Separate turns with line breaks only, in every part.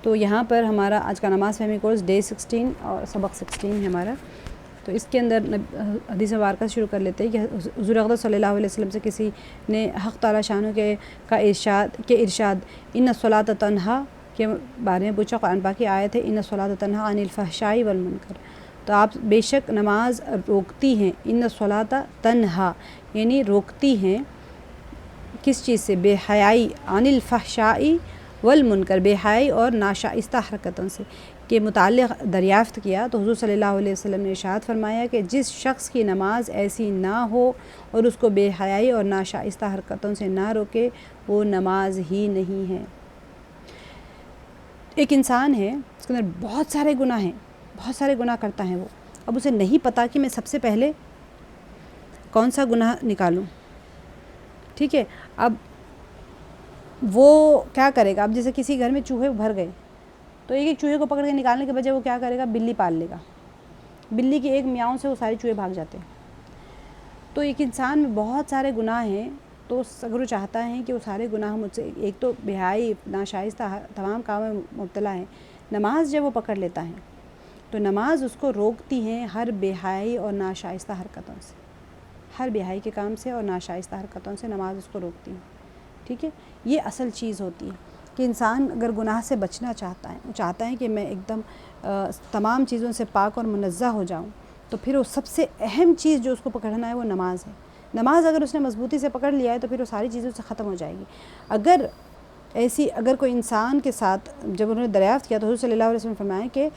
تو یہاں پر ہمارا آج کا نماز فہمی کورس ڈے 16 اور سبق 16 ہے ہمارا. تو اس کے اندر حدیث مبارکہ شروع کر لیتے ہیں کہ حضور اقدس صلی اللہ علیہ وسلم سے کسی نے حق تعالی شانہ کا ارشاد ان الصلاۃ تنہا کے بارے میں پوچھا. قرآن پاک کی آیت ہے ان الصلاۃ تنہا عن الفحشاء والمنکر. تو آپ بے شک نماز روکتی ہیں. ان الصلاۃ تنہا یعنی روکتی ہیں کس چیز سے؟ بے حیائی. عن الفحشاء والمنکر بے حیائی اور ناشائستہ حرکتوں سے کے متعلق دریافت کیا. تو حضور صلی اللہ علیہ وسلم نے ارشاد فرمایا کہ جس شخص کی نماز ایسی نہ ہو اور اس کو بے حیائی اور ناشائستہ حرکتوں سے نہ روکے وہ نماز ہی نہیں ہے. ایک انسان ہے اس کے اندر بہت سارے گناہ ہیں، بہت سارے گناہ کرتا ہے وہ. اب اسے نہیں پتہ کہ میں سب سے پہلے کون سا گناہ نکالوں. ٹھیک ہے، اب وہ کیا کرے گا؟ اب جیسے کسی گھر میں چوہے بھر گئے تو ایک چوہے کو پکڑ کے نکالنے کے بجائے وہ کیا کرے گا؟ بلی پال لے گا. بلی کی ایک میاؤں سے وہ سارے چوہے بھاگ جاتے ہیں. تو ایک انسان میں بہت سارے گناہ ہیں، تو اگر وہ چاہتا ہے کہ وہ سارے گناہ مجھ سے، ایک تو بے حیائی ناشائستہ تمام کاموں میں مبتلا ہے، نماز جب وہ پکڑ لیتا ہے تو نماز اس کو روکتی ہیں ہر بے حیائی اور ناشائستہ حرکتوں سے. ہر بے حیائی کے کام سے اور ناشائستہ حرکتوں سے نماز اس کو روکتی ہے. ٹھیک ہے، یہ اصل چیز ہوتی ہے کہ انسان اگر گناہ سے بچنا چاہتا ہے، وہ چاہتا ہے کہ میں ایک دم تمام چیزوں سے پاک اور منزہ ہو جاؤں، تو پھر وہ سب سے اہم چیز جو اس کو پکڑنا ہے وہ نماز ہے. نماز اگر اس نے مضبوطی سے پکڑ لیا ہے تو پھر وہ ساری چیزوں سے ختم ہو جائے گی. اگر کوئی انسان کے ساتھ جب انہوں نے دریافت کیا تو حضور صلی اللہ علیہ وسلم فرمایا کہ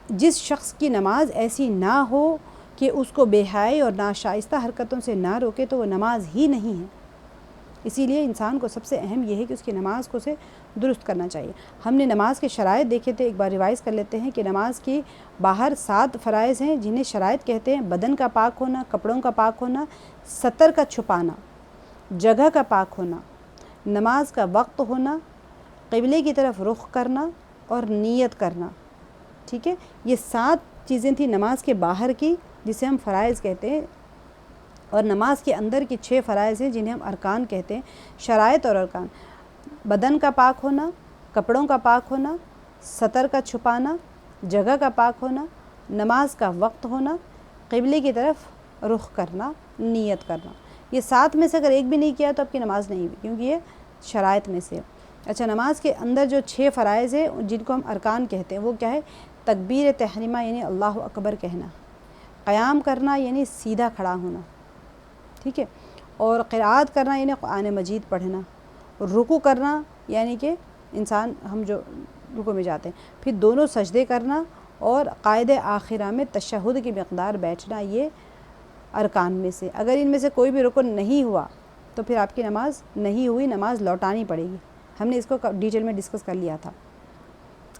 جس شخص کی نماز ایسی نہ ہو کہ اس کو بے حیائی اور ناشائستہ حرکتوں سے نہ روکے تو وہ نماز ہی نہیں ہے. اسی لیے انسان کو سب سے اہم یہ ہے کہ اس کی نماز کو اسے درست کرنا چاہیے. ہم نے نماز کے شرائط دیکھے تھے، ایک بار ریوائز کر لیتے ہیں کہ نماز کی باہر 7 فرائض ہیں جنہیں شرائط کہتے ہیں: بدن کا پاک ہونا، کپڑوں کا پاک ہونا، ستر کا چھپانا، جگہ کا پاک ہونا، نماز کا وقت ہونا، قبلے کی طرف رخ کرنا اور نیت کرنا. ٹھیک ہے، یہ 7 چیزیں تھیں نماز کے باہر کی جسے ہم فرائض کہتے ہیں، اور نماز کے اندر کی 6 فرائض ہیں جنہیں ہم ارکان کہتے ہیں. شرائط اور ارکان: بدن کا پاک ہونا، کپڑوں کا پاک ہونا، ستر کا چھپانا، جگہ کا پاک ہونا، نماز کا وقت ہونا، قبلے کی طرف رخ کرنا، نیت کرنا. یہ 7 میں سے اگر ایک بھی نہیں کیا تو آپ کی نماز نہیں ہوئی، کیونکہ یہ شرائط میں سے. اچھا، نماز کے اندر جو 6 فرائض ہیں جن کو ہم ارکان کہتے ہیں وہ کیا ہے؟ تکبیر تحریمہ یعنی اللہ اکبر کہنا، قیام کرنا یعنی سیدھا کھڑا ہونا، ٹھیک ہے، اور قرأت کرنا یعنی قرآن مجید پڑھنا، رکوع کرنا یعنی کہ انسان ہم جو رکوع میں جاتے ہیں، پھر دونوں سجدے کرنا، اور قائد آخرہ میں تشہد کی مقدار بیٹھنا. یہ ارکان میں سے اگر ان میں سے کوئی بھی رکن نہیں ہوا تو پھر آپ کی نماز نہیں ہوئی، نماز لوٹانی پڑے گی. ہم نے اس کو ڈیٹیل میں ڈسکس کر لیا تھا.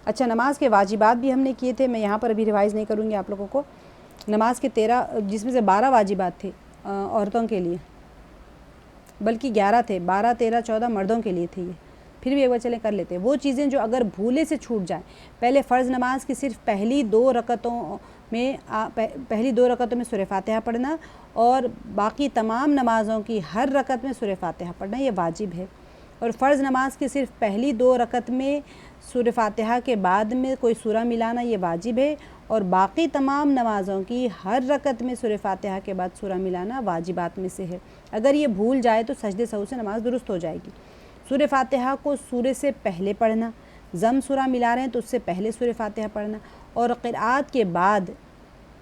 اچھا، نماز کے واجبات بھی ہم نے کیے تھے، میں یہاں پر ابھی ریوائز نہیں کروں گی آپ لوگوں کو. نماز کے 13 جس میں سے 12 واجبات تھے عورتوں کے لیے، بلکہ 11 تھے، 12 13 14 مردوں کے لیے تھے. یہ پھر بھی ایک بار چلیں کر لیتے ہیں. وہ چیزیں جو اگر بھولے سے چھوٹ جائیں، پہلے فرض نماز کی صرف پہلی 2 رکعتوں میں سورہ فاتحہ پڑھنا، اور باقی تمام نمازوں کی ہر رکعت میں سورہ فاتحہ پڑھنا، یہ واجب ہے. اور فرض نماز کی صرف پہلی 2 رکعت میں سورہ فاتحہ کے بعد میں کوئی سورہ ملانا، یہ واجب ہے. اور باقی تمام نمازوں کی ہر رکعت میں سورہ فاتحہ کے بعد سورہ ملانا واجبات میں سے ہے. اگر یہ بھول جائے تو سجدے سہو سے نماز درست ہو جائے گی. سورہ فاتحہ کو سورے سے پہلے پڑھنا، ضم سورہ ملا رہے ہیں تو اس سے پہلے سورہ فاتحہ پڑھنا، اور قرأت کے بعد،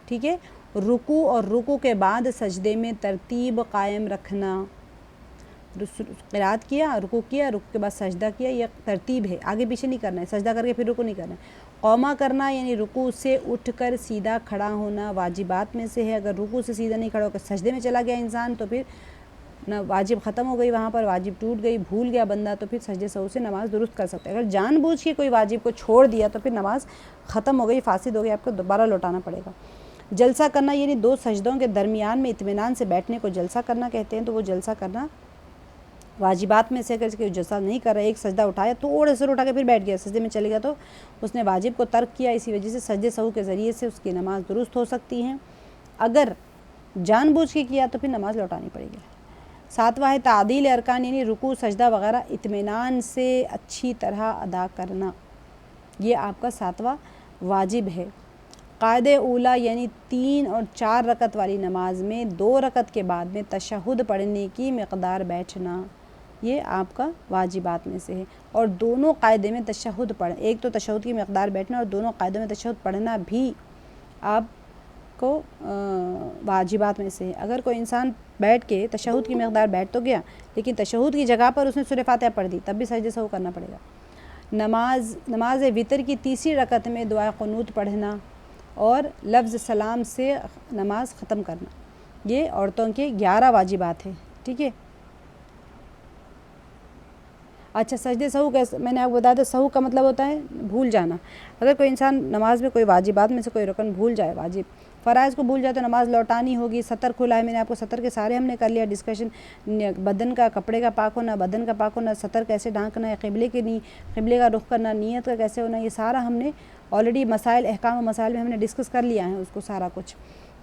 ٹھیک ہے، رکوع اور رکوع کے بعد سجدے میں ترتیب قائم رکھنا. قرأت کیا، رکوع کے بعد سجدہ کیا، یہ ترتیب ہے، آگے پیچھے نہیں کرنا ہے. سجدہ کر کے پھر رکوع نہیں کرنا ہے. قوما کرنا یعنی رکوع سے اٹھ کر سیدھا کھڑا ہونا واجبات میں سے ہے. اگر رکوع سے سیدھا نہیں کھڑا ہو کر سجدے میں چلا گیا انسان تو پھر نہ واجب ختم ہو گئی، وہاں پر واجب ٹوٹ گئی، بھول گیا بندہ تو پھر سجدے سہو سے نماز درست کر سکتا ہے. اگر جان بوجھ کے کوئی واجب کو چھوڑ دیا تو پھر نماز ختم ہو گئی، فاسد ہو گئی، آپ کو دوبارہ لوٹانا پڑے گا. جلسہ کرنا یعنی 2 سجدوں کے درمیان میں اطمینان سے بیٹھنے کو جلسہ کرنا کہتے ہیں. تو وہ جلسہ کرنا واجبات میں سے اگر کوئی جلسہ نہیں کر رہا، ایک سجدہ اٹھایا تھوڑے سے اٹھا کے پھر بیٹھ گیا، سجدے میں چلے گیا تو اس نے واجب کو ترک کیا. اسی وجہ سے سجدے سہو کے ذریعے سے اس کی نماز درست ہو سکتی ہے. اگر جان بوجھ کے کیا تو پھر نماز لوٹانی پڑے گی. 7واں ہے تعدیل ارکان یعنی رکوع سجدہ وغیرہ اطمینان سے اچھی طرح ادا کرنا. یہ آپ کا 7واں واجب ہے۔ قاعدہ اولا یعنی 3 اور 4 رکعت والی نماز میں 2 رکعت کے بعد میں تشہد پڑھنے کی مقدار بیٹھنا، یہ آپ کا واجبات میں سے ہے۔ اور دونوں قاعدے میں تشہد ایک تو تشہد کی مقدار بیٹھنا اور دونوں قاعدوں میں تشہد پڑھنا بھی آپ کو واجبات میں سے ہے۔ اگر کوئی انسان بیٹھ کے تشہد کی مقدار بیٹھ تو گیا لیکن تشہد کی جگہ پر اس نے سورہ فاتحہ پڑھ دی، تب بھی سجدہ سہو کرنا پڑے گا۔ نماز وتر کی تیسری رکعت میں دعا قنوت پڑھنا اور لفظ سلام سے نماز ختم کرنا، یہ عورتوں کے 11 واجبات ہیں، ٹھیک ہے۔ اچھا، سجدہ سہو کیسے، میں نے آپ کو بتایا تھا، سہو کا مطلب ہوتا ہے بھول جانا۔ اگر کوئی انسان نماز میں کوئی واجبات میں سے کوئی رکن بھول جائے، واجب فرائض کو بھول جائے تو نماز لوٹانی ہوگی۔ سطر کھلا ہے، میں نے آپ کو سطر کے سارے ہم نے کر لیا ڈسکشن، بدن کا کپڑے کا پاک ہونا، بدن کا پاک ہونا، سطر کیسے ڈھانکنا ہے، قبلے کا رخ کرنا، نیت کا کیسے ہونا، یہ سارا ہم نے آلریڈی مسائل، احکام و مسائل میں ہم نے ڈسکس کر لیا ہے اس کو سارا کچھ۔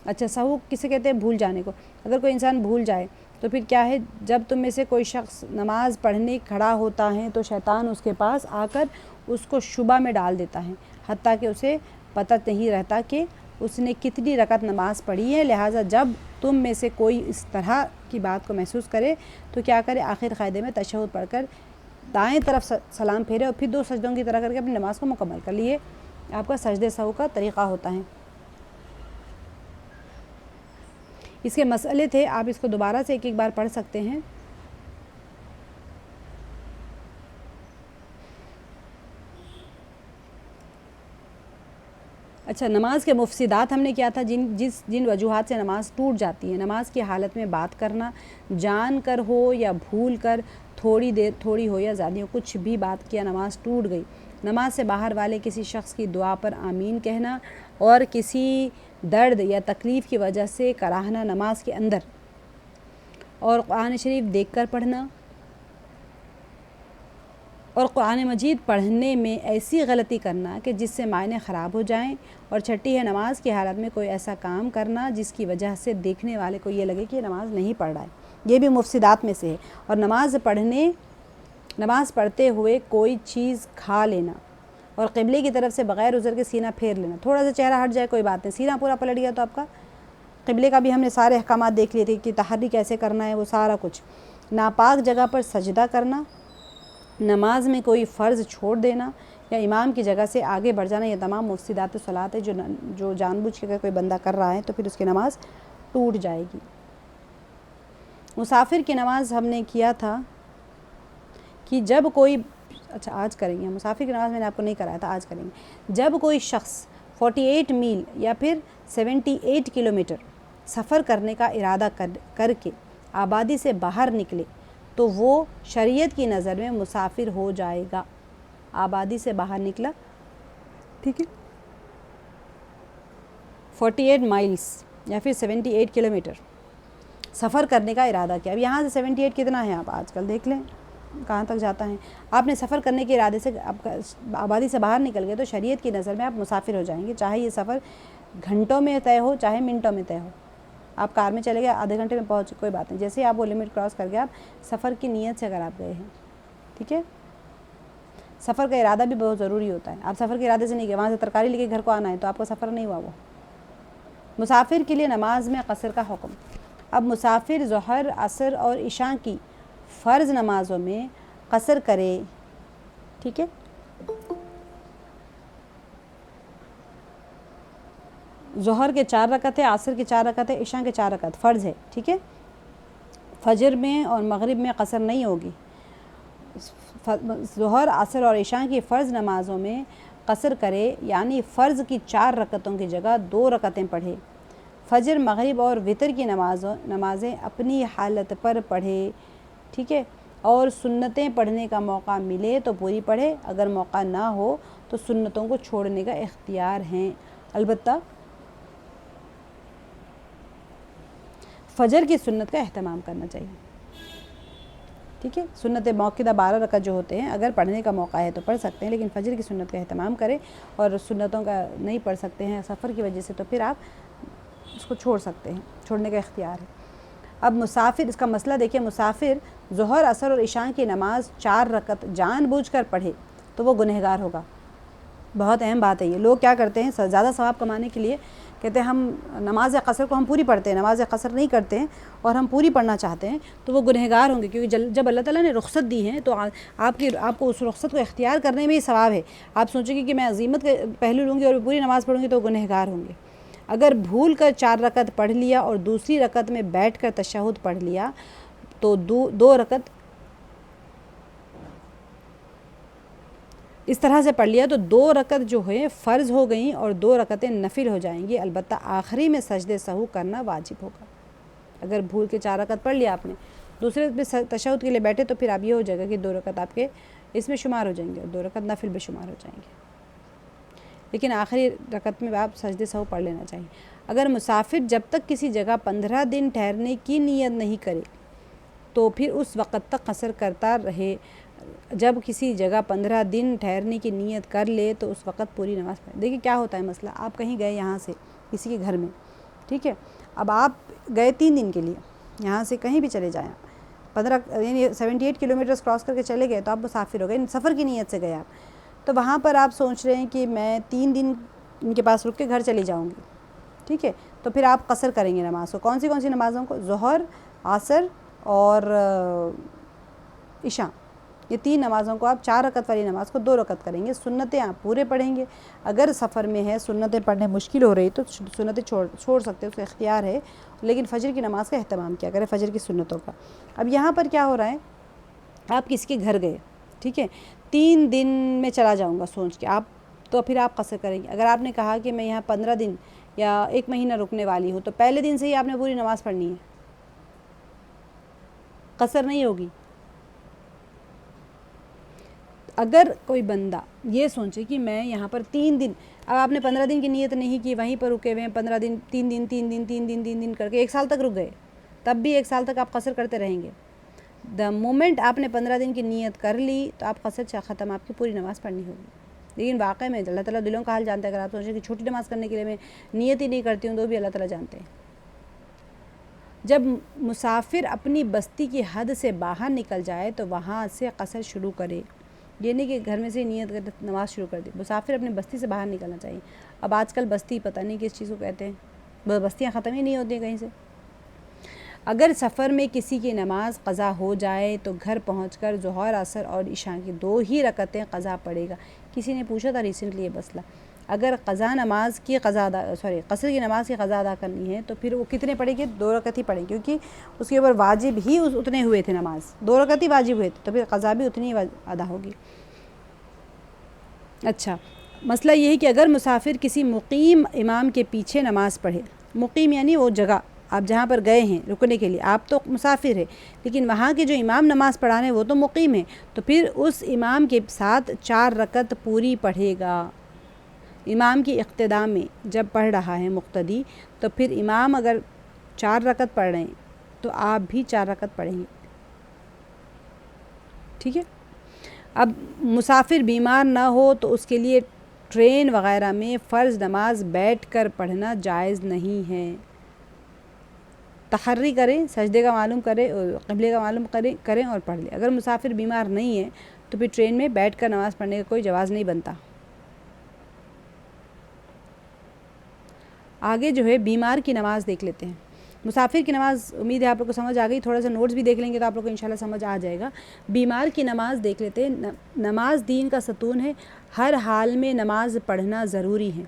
اچھا، سہو کسے کہتے ہیں؟ بھول جانے کو۔ اگر کوئی انسان بھول جائے تو پھر کیا ہے، جب تم میں سے کوئی شخص نماز پڑھنے کھڑا ہوتا ہے تو شیطان اس کے پاس آ کر اس کو شبہ میں ڈال دیتا ہے، حتیٰ کہ اسے پتہ نہیں رہتا کہ اس نے کتنی رکعت نماز پڑھی ہے۔ لہٰذا جب تم میں سے کوئی اس طرح کی بات کو محسوس کرے تو کیا کرے، آخر قاعدے میں تشہد پڑھ کر دائیں طرف سلام پھیرے اور پھر 2 سجدوں کی طرح کر کے اپنی نماز کو مکمل کر لیے۔ آپ کا سجدہ سہو کا طریقہ ہوتا ہے۔ اس کے مسئلے تھے، آپ اس کو دوبارہ سے ایک بار پڑھ سکتے ہیں۔ اچھا، نماز کے مفسدات ہم نے کیا تھا، جن وجوہات سے نماز ٹوٹ جاتی ہے۔ نماز کی حالت میں بات کرنا، جان کر ہو یا بھول کر، تھوڑی ہو یا زیادہ ہو، کچھ بھی بات کیا نماز ٹوٹ گئی۔ نماز سے باہر والے کسی شخص کی دعا پر آمین کہنا اور کسی درد یا تکلیف کی وجہ سے کراہنا نماز کے اندر، اور قرآن شریف دیکھ کر پڑھنا، اور قرآن مجید پڑھنے میں ایسی غلطی کرنا کہ جس سے معنی خراب ہو جائیں، اور چھٹی ہے نماز کی حالت میں کوئی ایسا کام کرنا جس کی وجہ سے دیکھنے والے کو یہ لگے کہ یہ نماز نہیں پڑھ رہا ہے، یہ بھی مفسدات میں سے ہے۔ اور نماز پڑھتے ہوئے کوئی چیز کھا لینا اور قبلے کی طرف سے بغیر عذر کے سینہ پھیر لینا، تھوڑا سا چہرہ ہٹ جائے کوئی بات نہیں، سینہ پورا پلٹ گیا تو آپ کا قبلے کا بھی ہم نے سارے احکامات دیکھ لیے تھے کہ تحری کیسے کرنا ہے، وہ سارا کچھ۔ ناپاک جگہ پر سجدہ کرنا، نماز میں کوئی فرض چھوڑ دینا یا امام کی جگہ سے آگے بڑھ جانا، یہ تمام مفسدات صلات ہے جو جان بوجھ کے اگر کوئی بندہ کر رہا ہے تو پھر اس کی نماز ٹوٹ جائے گی۔ مسافر کی نماز ہم نے کیا تھا کہ جب کوئی، اچھا آج کریں گے، مسافر کی نماز میں نے آپ کو نہیں کرایا تھا، آج کریں گے۔ جب کوئی شخص 48 میل یا پھر 78 کلومیٹر سفر کرنے کا ارادہ کر کے آبادی سے باہر نکلے تو وہ شریعت کی نظر میں مسافر ہو جائے گا۔ آبادی سے باہر نکلا، ٹھیک ہے، 48 مائلز یا پھر 78 کلومیٹر سفر کرنے کا ارادہ کیا۔ اب یہاں سے 78 کتنا ہے، آپ آج کل دیکھ لیں کہاں تک جاتا ہے۔ آپ نے سفر کرنے کے ارادے سے آپ آبادی سے باہر نکل گئے تو شریعت کی نظر میں آپ مسافر ہو جائیں گے، چاہے یہ سفر گھنٹوں میں طے ہو چاہے منٹوں میں طے ہو۔ آپ کار میں چلے گئے، آدھے گھنٹے میں پہنچ، کوئی بات نہیں، جیسے ہی آپ وہ لمٹ کراس کر گئے، آپ سفر کی نیت سے اگر آپ گئے ہیں، ٹھیک ہے۔ سفر کا ارادہ بھی بہت ضروری ہوتا ہے، آپ سفر کے ارادے سے نہیں گئے، وہاں سے ترکاری لے کے گھر کو آنا ہے تو آپ کا سفر نہیں ہوا وہ۔ مسافر کے لیے نماز میں قصر کا حکم۔ اب مسافر ظہر، عصر اور عشاء کی فرض نمازوں میں قصر کرے، ٹھیک ہے۔ ظہر کے 4 رکعت ہے، عصر کے 4 رکعت ہے، عشاء کے 4 رکعت فرض ہے، ٹھیک ہے۔ فجر میں اور مغرب میں قصر نہیں ہوگی۔ ظہر، عصر اور عشاء کی فرض نمازوں میں قصر کرے، یعنی فرض کی 4 رکعتوں کی جگہ 2 رکعتیں پڑھے۔ فجر، مغرب اور وتر کی نمازیں اپنی حالت پر پڑھے، ٹھیک ہے، اور سنتیں پڑھنے کا موقع ملے تو پوری پڑھے، اگر موقع نہ ہو تو سنتوں کو چھوڑنے کا اختیار ہے۔ البتہ فجر کی سنت کا اہتمام کرنا چاہیے، ٹھیک ہے۔ سنت موقدہ 12 رکعت جو ہوتے ہیں اگر پڑھنے کا موقع ہے تو پڑھ سکتے ہیں، لیکن فجر کی سنت کا اہتمام کریں، اور سنتوں کا نہیں پڑھ سکتے ہیں سفر کی وجہ سے تو پھر آپ اس کو چھوڑ سکتے ہیں، چھوڑنے کا اختیار ہے۔ اب مسافر، اس کا مسئلہ دیکھیں، مسافر ظہر، عصر اور عشاء کی نماز 4 رکعت جان بوجھ کر پڑھے تو وہ گنہگار ہوگا، بہت اہم بات ہے یہ. لوگ کیا کرتے ہیں زیادہ ثواب کمانے کے لیے کہتے ہیں ہم نماز قصر کو ہم پوری پڑھتے ہیں, نماز قصر نہیں کرتے ہیں اور ہم پوری پڑھنا چاہتے ہیں تو وہ گنہگار ہوں گے, کیونکہ جب اللہ تعالیٰ نے رخصت دی ہیں تو آپ کو اس رخصت کو اختیار کرنے میں ہی ثواب ہے. آپ سوچیں گے کہ میں عزیمت کے پہلو لوں گی اور پوری نماز پڑھوں گی تو گنہگار ہوں گے. اگر بھول کر 4 رکعت پڑھ لیا اور دوسری رکعت میں بیٹھ کر تشہد پڑھ لیا تو 2 رکعت اس طرح سے پڑھ لیا تو 2 رکعت جو ہے فرض ہو گئیں اور 2 رکعتیں نفل ہو جائیں گی. البتہ آخری میں سجدے سہو کرنا واجب ہوگا. اگر بھول کے 4 رکعت پڑھ لیا آپ نے, دوسرے پہ تشہد کے لیے بیٹھے تو پھر اب یہ ہو جائے گا کہ 2 رکعت آپ کے اس میں شمار ہو جائیں گے اور 2 رکعت نفل بھی شمار ہو جائیں گے. لیکن آخری رکعت میں آپ سجدے سہو پڑھ لینا چاہیے. اگر مسافر جب تک کسی جگہ 15 دن ٹھہرنے کی نیت نہیں کرے تو پھر اس وقت تک قصر کرتا رہے. جب کسی جگہ 15 دن ٹھہرنے کی نیت کر لے تو اس وقت پوری نماز پڑھے. دیکھیں کیا ہوتا ہے مسئلہ, آپ کہیں گئے یہاں سے کسی کے گھر میں, ٹھیک ہے, اب آپ گئے 3 دن کے لیے, یہاں سے کہیں بھی چلے جائیں, 15 یعنی 78 کلومیٹرز کراس کر کے چلے گئے تو آپ مسافر ہو گئے, سفر کی نیت سے گئے آپ. تو وہاں پر آپ سوچ رہے ہیں کہ میں 3 دن ان کے پاس رک کے گھر چلی جاؤں گی, ٹھیک ہے, تو پھر آپ قصر کریں گے نماز کو. کون سی نمازوں کو؟ ظہر, عصر اور عشاء, یہ 3 نمازوں کو آپ 4 رکعت والی نماز کو 2 رکعت کریں گے. سنتیں آپ پورے پڑھیں گے. اگر سفر میں ہے, سنتیں پڑھنے مشکل ہو رہی تو سنتیں چھوڑ سکتے, اس کا اختیار ہے, لیکن فجر کی نماز کا اہتمام کیا کریں, فجر کی سنتوں کا. اب یہاں پر کیا ہو رہا ہے, آپ کسی کے گھر گئے, ٹھیک ہے, 3 دن میں چلا جاؤں گا سوچ کے آپ, تو پھر آپ قصر کریں گے. اگر آپ نے کہا کہ میں یہاں 15 دن یا 1 مہینہ رکنے والی ہوں تو پہلے دن سے ہی آپ نے پوری نماز پڑھنی ہے, قصر نہیں ہوگی. اگر کوئی بندہ یہ سوچے کہ میں یہاں پر 3 دن, اب آپ نے 15 دن کی نیت نہیں کی, وہیں پر رکے ہوئے ہیں 15 دن, 3 دن 3 دن 3 دن 3 دن کر کے 1 سال تک رک گئے, تب بھی 1 سال تک آپ قصر کرتے رہیں گے. دا مومنٹ آپ نے 15 دن کی نیت کر لی تو آپ قصر ختم, آپ کی پوری نماز پڑھنی ہوگی. لیکن واقع میں اللہ تعالیٰ دلوں کا حال جانتا ہے. اگر آپ سوچیں کہ چھوٹی نماز کرنے کے لیے میں نیت ہی نہیں کرتی ہوں تو بھی اللہ تعالیٰ جانتے ہیں. جب مسافر اپنی بستی کی حد سے باہر نکل جائے تو وہاں سے قصر شروع کرے. یہ نہیں کہ گھر میں سے نیت کر نماز شروع کر دی. مسافر اپنی بستی سے باہر نکلنا چاہیے. اب آج کل بستی پتہ نہیں کس چیز کو کہتے ہیں, بستیاں ختم ہی نہیں ہوتی ہیں کہیں سے. اگر سفر میں کسی کی نماز قضا ہو جائے تو گھر پہنچ کر ظہر, عصر اور عشاء کی 2 ہی رکعتیں قضا پڑے گا. کسی نے پوچھا تھا ریسنٹلی یہ مسئلہ, اگر قصر کی نماز کی قضا ادا کرنی ہے تو پھر وہ کتنے پڑھے گی؟ 2 رکعت ہی پڑھیں, کیونکہ اس کے اوپر واجب ہی اتنے ہوئے تھے, نماز 2 رکعت ہی واجب ہوئے تھے, تو پھر قضا بھی اتنی ہی ادا ہوگی. اچھا, مسئلہ یہ ہے کہ اگر مسافر کسی مقیم امام کے پیچھے نماز پڑھے, مقیم یعنی وہ جگہ آپ جہاں پر گئے ہیں رکنے کے لیے, آپ تو مسافر ہے لیکن وہاں کے جو امام نماز پڑھانے وہ تو مقیم ہیں, تو پھر اس امام کے ساتھ 4 رکعت پوری پڑھے گا. امام کی اقتداء میں جب پڑھ رہا ہے مقتدی, تو پھر امام اگر 4 رکعت پڑھ رہے ہیں تو آپ بھی 4 رکعت پڑھیں گے, ٹھیک ہے. اب مسافر بیمار نہ ہو تو اس کے لیے ٹرین وغیرہ میں فرض نماز بیٹھ کر پڑھنا جائز نہیں ہے. تحری کریں, سجدے کا معلوم کریں, قبلے کا معلوم کریں اور پڑھ لیں. اگر مسافر بیمار نہیں ہے تو پھر ٹرین میں بیٹھ کر نماز پڑھنے کا کوئی جواز نہیں بنتا. آگے جو ہے بیمار کی نماز دیکھ لیتے ہیں. مسافر کی نماز امید ہے آپ لوگ کو سمجھ آ گئی, تھوڑا سا نوٹس بھی دیکھ لیں گے تو آپ لوگ کو انشاءاللہ سمجھ آ جائے گا. بیمار کی نماز دیکھ لیتے ہیں. نماز دین کا ستون ہے, ہر حال میں نماز پڑھنا ضروری ہے.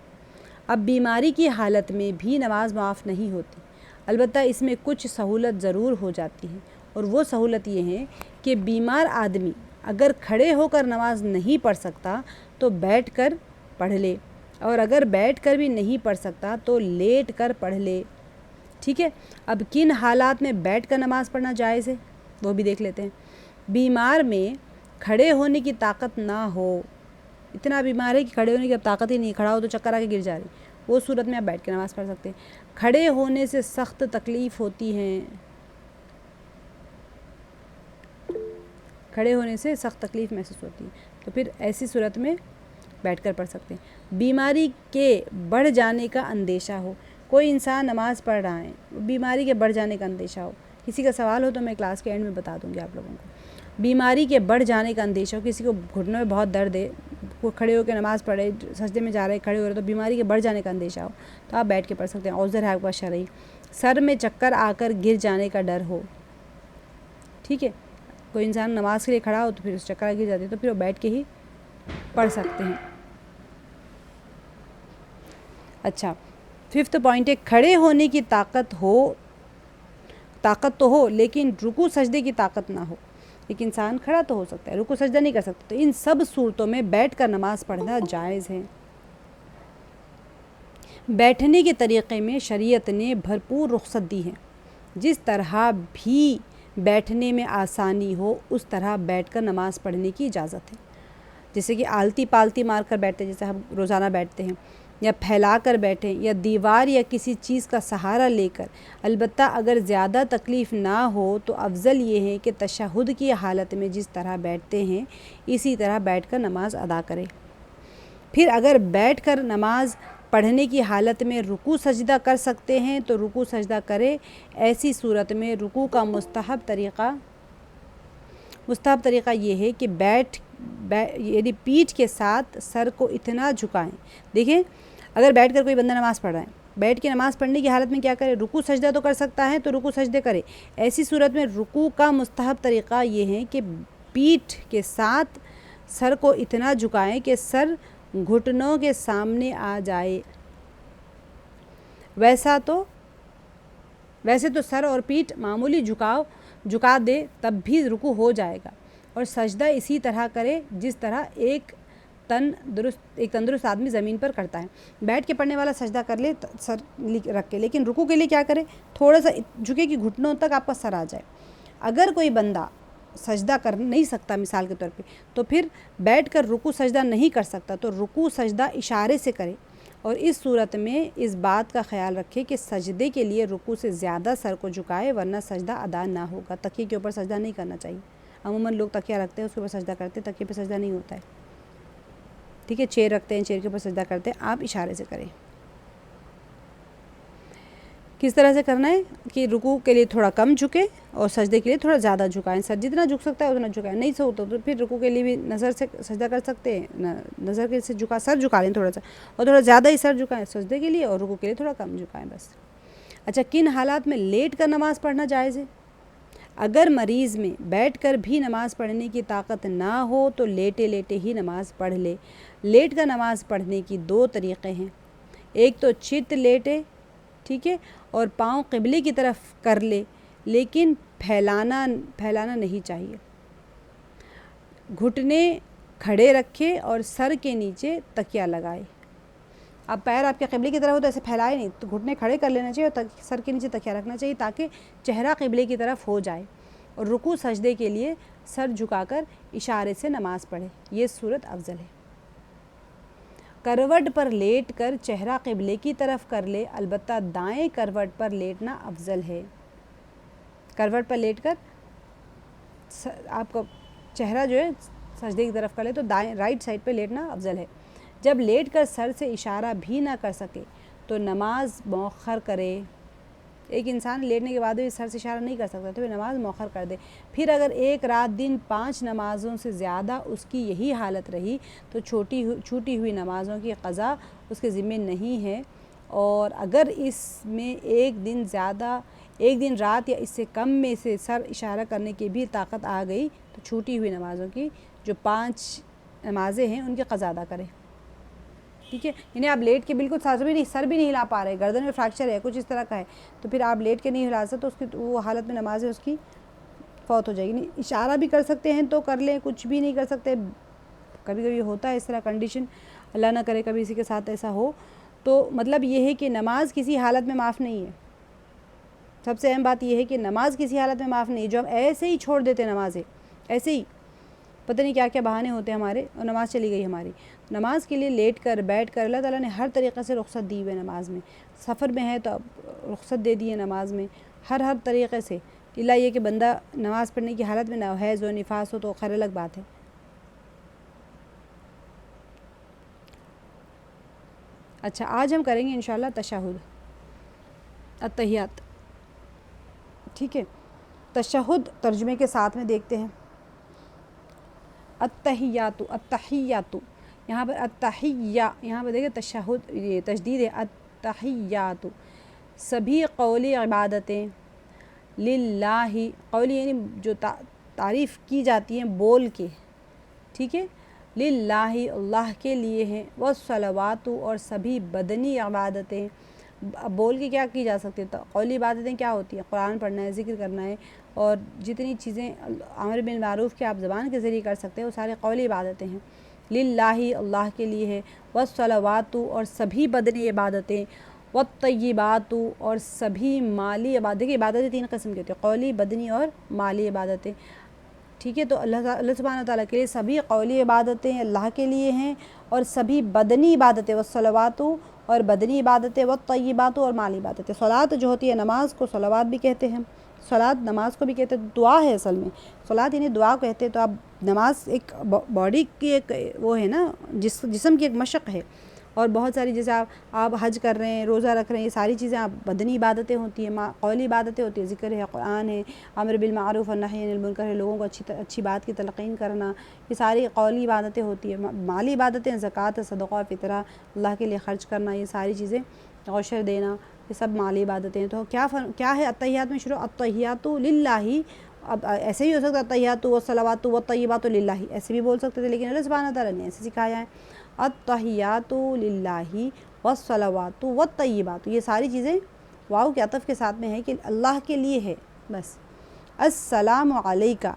اب بیماری کی حالت میں بھی نماز معاف نہیں ہوتی, البتہ اس میں کچھ سہولت ضرور ہو جاتی ہے, اور وہ سہولت یہ ہے کہ بیمار آدمی اگر کھڑے ہو کر نماز نہیں پڑھ سکتا تو بیٹھ کر پڑھ لے, اور اگر بیٹھ کر بھی نہیں پڑھ سکتا تو لیٹ کر پڑھ لے, ٹھیک ہے. اب کن حالات میں بیٹھ کر نماز پڑھنا جائز ہے وہ بھی دیکھ لیتے ہیں. بیمار میں کھڑے ہونے کی طاقت نہ ہو, اتنا بیمار ہے کہ کھڑے ہونے کی اب طاقت ہی نہیں, کھڑا ہو تو چکر آ کے گر جا رہی, وہ صورت میں آپ بیٹھ کے نماز پڑھ سکتے ہیں. کھڑے ہونے سے سخت تکلیف ہوتی ہیں, کھڑے ہونے سے سخت تکلیف محسوس ہوتی ہے, تو پھر ایسی صورت میں بیٹھ کر پڑھ سکتے ہیں. بیماری کے بڑھ جانے کا اندیشہ ہو, کوئی انسان نماز پڑھ رہا ہے, بیماری کے بڑھ جانے کا اندیشہ ہو, کسی کا سوال ہو تو میں کلاس کے اینڈ میں بتا دوں گی آپ لوگوں کو. بیماری کے بڑھ جانے کا اندیشہ ہو, کسی کو گھٹنوں میں بہت درد ہے, وہ کھڑے ہو کے نماز پڑھے, سجدے میں جا رہے کھڑے ہو رہے, تو بیماری کے بڑھ جانے کا اندیشہ ہو تو آپ بیٹھ کے پڑھ سکتے ہیں, عذر ہے آپ کا شرعی. سر میں چکر آ کر گر جانے کا ڈر ہو, ٹھیک ہے, کوئی انسان نماز کے لیے کھڑا ہو تو پھر اس چکر گر جاتی ہے تو پھر وہ بیٹھ کے ہی پڑھ سکتے ہیں. اچھا, 5th پوائنٹ ہے کھڑے ہونے کی طاقت تو ہو لیکن رکوع سجدے کی طاقت نہ ہو. ایک انسان کھڑا تو ہو سکتا ہے, رکوع سجدہ نہیں کر سکتا, تو ان سب صورتوں میں بیٹھ کر نماز پڑھنا جائز ہے. بیٹھنے کے طریقے میں شریعت نے بھرپور رخصت دی ہے. جس طرح بھی بیٹھنے میں آسانی ہو اس طرح بیٹھ کر نماز پڑھنے کی اجازت ہے. جیسے کہ آلتی پالتی مار کر بیٹھتے, جیسے ہم روزانہ بیٹھتے ہیں, یا پھیلا کر بیٹھیں, یا دیوار یا کسی چیز کا سہارا لے کر. البتہ اگر زیادہ تکلیف نہ ہو تو افضل یہ ہے کہ تشہد کی حالت میں جس طرح بیٹھتے ہیں اسی طرح بیٹھ کر نماز ادا کریں. پھر اگر بیٹھ کر نماز پڑھنے کی حالت میں رکوع سجدہ کر سکتے ہیں تو رکوع سجدہ کرے. ایسی صورت میں رکوع کا مستحب طریقہ یہ ہے کہ یعنی پیٹھ کے ساتھ سر کو اتنا جھکائیں. دیکھیں, اگر بیٹھ کر کوئی بندہ نماز پڑھ رہا ہے, بیٹھ کے نماز پڑھنے کی حالت میں کیا کرے, رکوع سجدہ تو کر سکتا ہے تو رکوع سجدے کرے. ایسی صورت میں رکوع کا مستحب طریقہ یہ ہے کہ پیٹھ کے ساتھ سر کو اتنا جھکائیں کہ سر گھٹنوں کے سامنے آ جائے. ویسے تو سر اور پیٹھ معمولی جھکا دے تب بھی رکوع ہو جائے گا, اور سجدہ اسی طرح کرے جس طرح ایک تندرست آدمی زمین پر کرتا ہے. بیٹھ کے پڑھنے والا سجدہ کر لے سر رکھ کے, لیکن رکوع کے لیے کیا کرے, تھوڑا سا جھکے کہ گھٹنوں تک آپ کا سر آ جائے. اگر کوئی بندہ سجدہ کر نہیں سکتا مثال کے طور پہ, تو پھر بیٹھ کر رکوع سجدہ نہیں کر سکتا تو رکوع سجدہ اشارے سے کرے. اور اس صورت میں اس بات کا خیال رکھے کہ سجدے کے لیے رکوع سے زیادہ سر کو جھکائے, ورنہ سجدہ ادا نہ ہوگا. تکیے کے اوپر سجدہ نہیں کرنا چاہیے. عموماً لوگ تکیہ رکھتے ہیں اس کے اوپر سجدہ کرتے ہیں, تکیے پہ سجدہ نہیں ہوتا ہے, ٹھیک ہے. چیئر رکھتے ہیں, چیئر کے اوپر سجدہ کرتے ہیں, آپ اشارے سے کریں. کس طرح سے کرنا ہے کہ رکوع کے لیے تھوڑا کم جھکے اور سجدے کے لیے تھوڑا زیادہ جھکائیں. سر جتنا جھک سکتا ہے اتنا جھکائیں, نہیں سو تو پھر رکوع کے لیے بھی نظر سے سجدہ کر سکتے ہیں, نظر کے سے سر جھکا لیں تھوڑا سا, اور تھوڑا زیادہ ہی سر جھکائیں سجدے کے لیے, اور رکوع کے لیے تھوڑا کم جھکائیں بس. اچھا, کن حالات میں لیٹ کر نماز پڑھنا جائز ہے؟ اگر مریض میں بیٹھ کر بھی نماز پڑھنے کی طاقت نہ ہو تو لیٹے لیٹے ہی نماز پڑھ لے. لیٹ کر نماز پڑھنے کی 2 طریقے ہیں. ایک تو چت لیٹے, ٹھیک ہے, اور پاؤں قبلے کی طرف کر لے, لیکن پھیلانا نہیں چاہیے. گھٹنے کھڑے رکھے اور سر کے نیچے تکیہ لگائے. اب پیر آپ کے قبلے کی طرف ہو تو ایسے پھیلائے نہیں, تو گھٹنے کھڑے کر لینا چاہیے اور سر کے نیچے تکیہ رکھنا چاہیے تاکہ چہرہ قبلے کی طرف ہو جائے. اور رکوع سجدے کے لیے سر جھکا کر اشارے سے نماز پڑھے, یہ صورت افضل ہے. کروٹ پر لیٹ کر چہرہ قبلے کی طرف کر لے, البتہ دائیں کروٹ پر لیٹنا افضل ہے. کروٹ پر لیٹ کر آپ کا چہرہ جو ہے سجدے کی طرف کر لے تو دائیں رائٹ سائڈ پہ لیٹنا افضل ہے. جب لیٹ کر سر سے اشارہ بھی نہ کر سکے تو نماز مؤخر کرے. ایک انسان لیٹنے کے بعد بھی سر سے اشارہ نہیں کر سکتا تو نماز مؤخر کر دے. پھر اگر ایک رات دن 5 نمازوں سے زیادہ اس کی یہی حالت رہی تو چھوٹی ہوئی نمازوں کی قضا اس کے ذمہ نہیں ہے. اور اگر اس میں ایک دن رات یا اس سے کم میں سے سر اشارہ کرنے کی بھی طاقت آ گئی تو چھوٹی ہوئی نمازوں کی جو 5 نمازیں ہیں ان کی قضا ادا کرے. ٹھیک ہے, یعنی آپ لیٹ کے بالکل سر بھی نہیں ہلا پا رہے, گردن میں فریکچر ہے, کچھ اس طرح کا ہے, تو پھر آپ لیٹ کے نہیں ہلا سکتے تو اس کی وہ حالت میں نماز ہے اس کی فوت ہو جائے گی. اشارہ بھی کر سکتے ہیں تو کر لیں, کچھ بھی نہیں کر سکتے, کبھی ہوتا ہے اس طرح کنڈیشن, اللہ نہ کرے کبھی کسی کے ساتھ ایسا ہو. تو مطلب یہ ہے کہ نماز کسی حالت میں معاف نہیں ہے. سب سے اہم بات یہ ہے کہ نماز کسی حالت میں معاف نہیں ہے. جو ہم ایسے ہی چھوڑ دیتے نمازیں, ایسے ہی پتہ نہیں کیا بہانے ہوتے ہیں ہمارے, اور نماز چلی گئی ہماری. نماز کے لیے لیٹ کر بیٹھ کر اللہ تعالیٰ نے ہر طریقے سے رخصت دی ہوئی ہے نماز میں. سفر میں ہے تو اب رخصت دے دی ہے نماز میں ہر طریقے سے, الا یہ کہ بندہ نماز پڑھنے کی حالت میں نہ ہو, حیض ہو, نفاس ہو تو خیر الگ بات ہے. اچھا, آج ہم کریں گے انشاءاللہ تشہد, التحیات, ٹھیک ہے. تشہد ترجمے کے ساتھ میں دیکھتے ہیں۔ التحیات، التحیات، یہاں پر التحیہ، یہاں پر دیکھیں تشہد یہ تشدید ہے، التحیات، سبھی قولی عبادتیں للہ، قولی یعنی جو تعریف کی جاتی ہیں بول کے، ٹھیک ہے، للہ اللہ کے لیے ہے، والصلوات اور سبھی بدنی عبادتیں، بول کے کیا کی جا سکتی ہے، قولی عبادتیں کیا ہوتی ہیں، قرآن پڑھنا ہے، ذکر کرنا ہے، اور جتنی چیزیں امر بالمعروف کے آپ زبان کے ذریعے کر سکتے ہیں وہ سارے قولی عبادتیں ہیں، للہ اللہ کے لیے ہے، والصلوات اور سبھی بدنی عبادتیں، والطیبات اور سبھی مالی عبادتیں، عبادتیں تین قسم کی ہوتی ہیں، قولی، بدنی اور مالی عبادتیں، ٹھیک ہے، تو اللہ سبحانہ وتعالیٰ کے لیے سبھی قولی عبادتیں اللہ کے لیے ہیں، اور سبھی بدنی عبادتیں، والصلوات اور بدنی عبادتیں، والطیبات اور مالی عبادتیں، صلاۃ جو ہوتی ہے نماز کو صلوات بھی کہتے ہیں، صلاۃ نماز کو بھی کہتے ہیں، دعا ہے اصل میں، صلاۃ یعنی دعا کہتے ہیں، تو اب نماز ایک باڈی کی ایک وہ ہے نا، جسم کی ایک مشق ہے، اور بہت ساری جیسے آپ حج کر رہے ہیں، روزہ رکھ رہے ہیں، یہ ساری چیزیں آپ بدنی عبادتیں ہوتی ہیں، قولی عبادتیں ہوتی ہیں، ذکر ہے، قرآن ہے، امر بالمعروف اور نہی عن المنکر ہے، لوگوں کو اچھی بات کی تلقین کرنا، یہ ساری قولی عبادتیں ہوتی ہیں، مالی عبادتیں زکوٰۃ، صدقہ، فطرہ، اللہ کے لیے خرچ کرنا، یہ ساری چیزیں، عشر دینا، یہ سب مالی عبادتیں ہیں۔ تو کیا ہے التحیات میں شروع، التحیات للہ، اب ایسے بھی ہو سکتا ہے التحیات والصلوات والطیبات للہ، ایسے بھی بول سکتے تھے، لیکن اللہ سبحانہ تعالیٰ نے ایسے سکھایا ہے، التحیات للہ والصلوات والطیبات، یہ ساری چیزیں واو کے عطف کے ساتھ میں ہے کہ اللہ کے لیے ہے بس۔ السلام علیکہ،